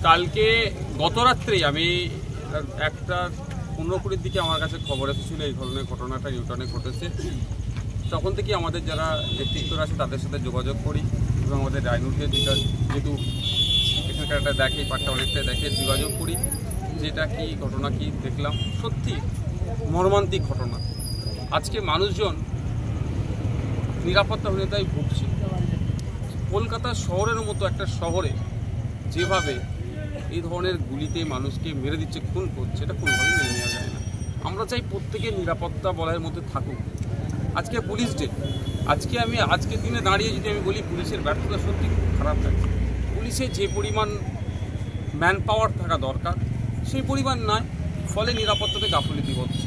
কালকে গত রাত্রেই আমি একটা 15-20 দিকে আমার কাছে খবর এসেছিল এই ধরনের ঘটনাটা নিউটাউনে ঘটেছে। তখন থেকে আমাদের যারা নেতৃত্বরা আছে তাদের সাথে যোগাযোগ করি এবং আমাদের রায়নুরকে যেহেতু এখানকার একটা দেখে পাটটা অনেকটা দেখে যোগাযোগ করি যেটা কি ঘটনা কি দেখলাম। সত্যি মর্মান্তিক ঘটনা। আজকে মানুষজন নিরাপত্তাহীনতায় ভুগছে। কলকাতা শহরের মতো একটা শহরে যেভাবে এই ধরনের গুলিতে মানুষকে মেরে দিচ্ছে, খুন করছে, এটা কোনোভাবেই মেনে নেওয়া যায় না। আমরা চাই প্রত্যেকের নিরাপত্তা বলয়ের মধ্যে থাকুক। আজকে পুলিশ ডে, আজকের দিনে দাঁড়িয়ে যদি আমি বলি পুলিশের ব্যর্থতা সত্যি খুব খারাপ লাগছে। পুলিশে যে পরিমাণ ম্যান পাওয়ার থাকা দরকার সেই পরিমাণ নয়, ফলে নিরাপত্তাতে গাফিলতি হচ্ছে।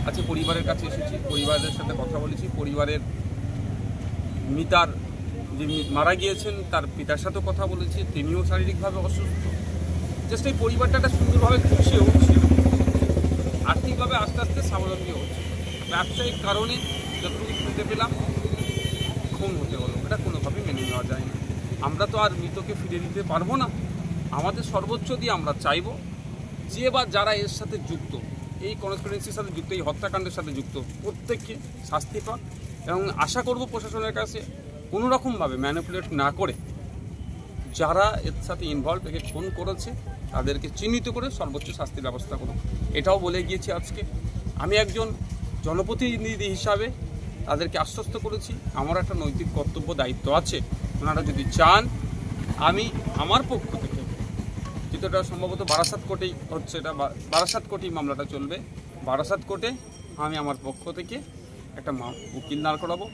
আজকে পরিবারের কাছে এসেছি, পরিবারের সাথে কথা বলেছি। পরিবারের মিতার যিনি মারা গিয়েছেন তার পিতার সাথেও কথা বলেছি, তিনিও শারীরিকভাবে অসুস্থ। জাস্ট এই পরিবারটা একটা সুন্দরভাবে খুশিয়ে উঠছে, আর্থিকভাবে আস্তে আস্তে স্বাবলম্বী হচ্ছে। ব্যবসায়িক কারণে যতটুকু শুনতে পেলাম খুন হতে হলো, এটা কোনোভাবেই মেনে নেওয়া যায় না। আমরা তো আর মৃতকে ফিরে দিতে পারবো না। আমাদের সর্বোচ্চ দিয়ে আমরা চাইব যে বা যারা এর সাথে যুক্ত, এই কনস্পিরেন্সির সাথে যুক্ত, এই হত্যাকাণ্ডের সাথে যুক্ত, প্রত্যেককে শাস্তি পাক এবং আশা করব প্রশাসনের কাছে কোনোরকমভাবে ম্যানিপুলেট না করে যারা এর সাথে ইনভলভ, একে খুন করেছে তাদেরকে চিহ্নিত করে সর্বোচ্চ শাস্তির ব্যবস্থা করুন। এটাও বলে গিয়েছি আজকে। আমি একজন জনপ্রতিনিধি হিসাবে তাদেরকে আশ্বস্ত করেছি আমার একটা নৈতিক কর্তব্য দায়িত্ব আছে। ওনারা যদি চান আমি আমার পক্ষ থেকে, যেহেতু এটা সম্ভবত বারাসাত কোর্টেই হচ্ছে, এটা বারাসাত কোর্টেই মামলাটা চলবে, বারাসাত কোর্টে আমি আমার পক্ষ থেকে একটা উকিল দাঁড় করাবো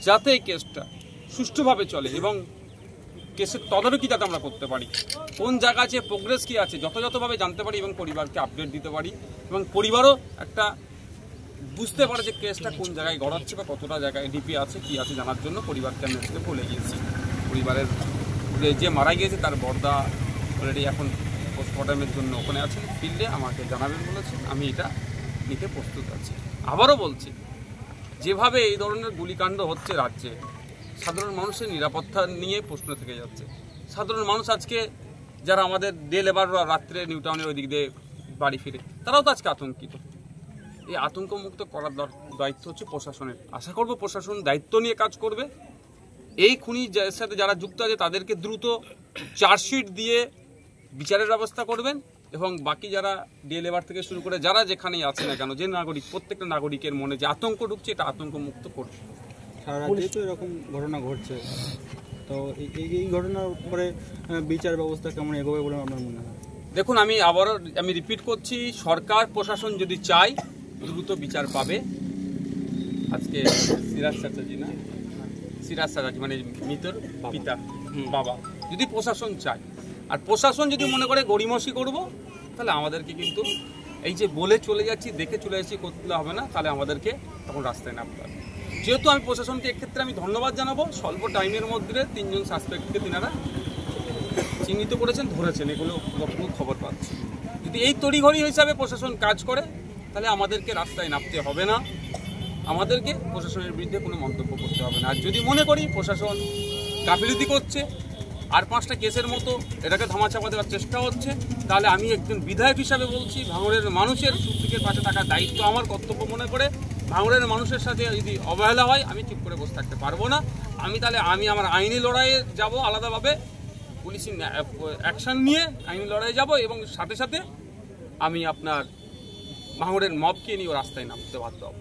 যাতে এই কেসটা সুষ্ঠুভাবে চলে এবং কেসের তদারকি যাতে আমরা করতে পারি, কোন জায়গা আছে, প্রোগ্রেস কী আছে যথাযথভাবে জানতে পারি এবং পরিবারকে আপডেট দিতে পারি এবং পরিবারও একটা বুঝতে পারে যে কেসটা কোন জায়গায় গড়াচ্ছে বা কতটা জায়গায় ডিপি আছে কী আছে জানার জন্য পরিবারকে আমি আজকে বলে গিয়েছি। পরিবারের যে মারা গিয়েছে তার বর্দা অলরেডি এখন পোস্টমর্টমের জন্য ওখানে আছেন, ফিল্ডে আমাকে জানাবেন বলেছেন, আমি এটা নিতে প্রস্তুত আছি। আবারও বলছি, যেভাবে এই ধরনের গুলিকাণ্ড হচ্ছে রাজ্যে, সাধারণ মানুষের নিরাপত্তা নিয়ে প্রশ্ন থেকে যাচ্ছে। সাধারণ মানুষ আজকে যারা আমাদের ডে লেবাররা রাত্রে নিউটাউনের ওই দিক দিয়ে বাড়ি ফিরে, তারাও তো আজকে আতঙ্কিত। এই আতঙ্কমুক্ত করার দায়িত্ব হচ্ছে প্রশাসনের। আশা করব প্রশাসন দায়িত্ব নিয়ে কাজ করবে। এই খুনির সাথে যারা যুক্ত আছে তাদেরকে দ্রুত চার্জশিট দিয়ে বিচারের ব্যবস্থা করবেন এবং বাকি যারা ডে লেবার থেকে শুরু করে যারা যেখানেই আছে না কেন, যে নাগরিক, প্রত্যেকটা নাগরিকের মনে যে আতঙ্ক ঢুকছে এটা আতঙ্কমুক্ত করবে। সারা রাজ্যে তো এরকম ঘটনা ঘটছে, তো এই ঘটনার উপরে বিচার ব্যবস্থা কেমন এগোবে বলে আপনার মনে হয়? দেখুন, আমি রিপিট করছি, সরকার প্রশাসন যদি চায় দ্রুত বিচার পাবে। আজকে সিরাজ চ্যাটার্জি মানে মৃতের পিতা বাবা, যদি প্রশাসন চায় আর প্রশাসন যদি মনে করে গড়িমসি করব, তাহলে আমাদেরকে কিন্তু এই যে বলে চলে যাচ্ছি, দেখে চলে যাচ্ছি করতে হবে না, তাহলে আমাদেরকে তখন রাস্তায় নামতে হবে। যেহেতু আমি প্রশাসনকে এক্ষেত্রে আমি ধন্যবাদ জানাবো, স্বল্প টাইমের মধ্যে 3 জন সাসপেক্টকে তিনারা চিহ্নিত করেছেন, ধরেছেন, এগুলো খবর পাচ্ছি। যদি এই তড়িঘড়ি হিসাবে প্রশাসন কাজ করে তাহলে আমাদেরকে রাস্তায় নামতে হবে না, আমাদেরকে প্রশাসনের বিরুদ্ধে কোনো মন্তব্য করতে হবে না। আর যদি মনে করি প্রশাসন গাফিলতি করছে, আর 5টা কেসের মতো এটাকে ধামাচাপা দেওয়ার চেষ্টা হচ্ছে, তাহলে আমি একজন বিধায়ক হিসাবে বলছি, ভাঙড়ের মানুষের সুখ-দুঃখের পাশে থাকার দায়িত্ব আমার, কর্তব্য মনে করে ভাঙড়ের মানুষের সাথে যদি অবহেলা হয় আমি চুপ করে বসে থাকতে পারবো না। আমি আমার আইনি লড়াইয়ে যাব, আলাদাভাবে পুলিশি অ্যাকশন নিয়ে আইনি লড়াইয়ে যাব এবং সাথে সাথে আমি আপনার ভাঙড়ের মবকে নিয়ে রাস্তায় নামতে বাধ্য হব।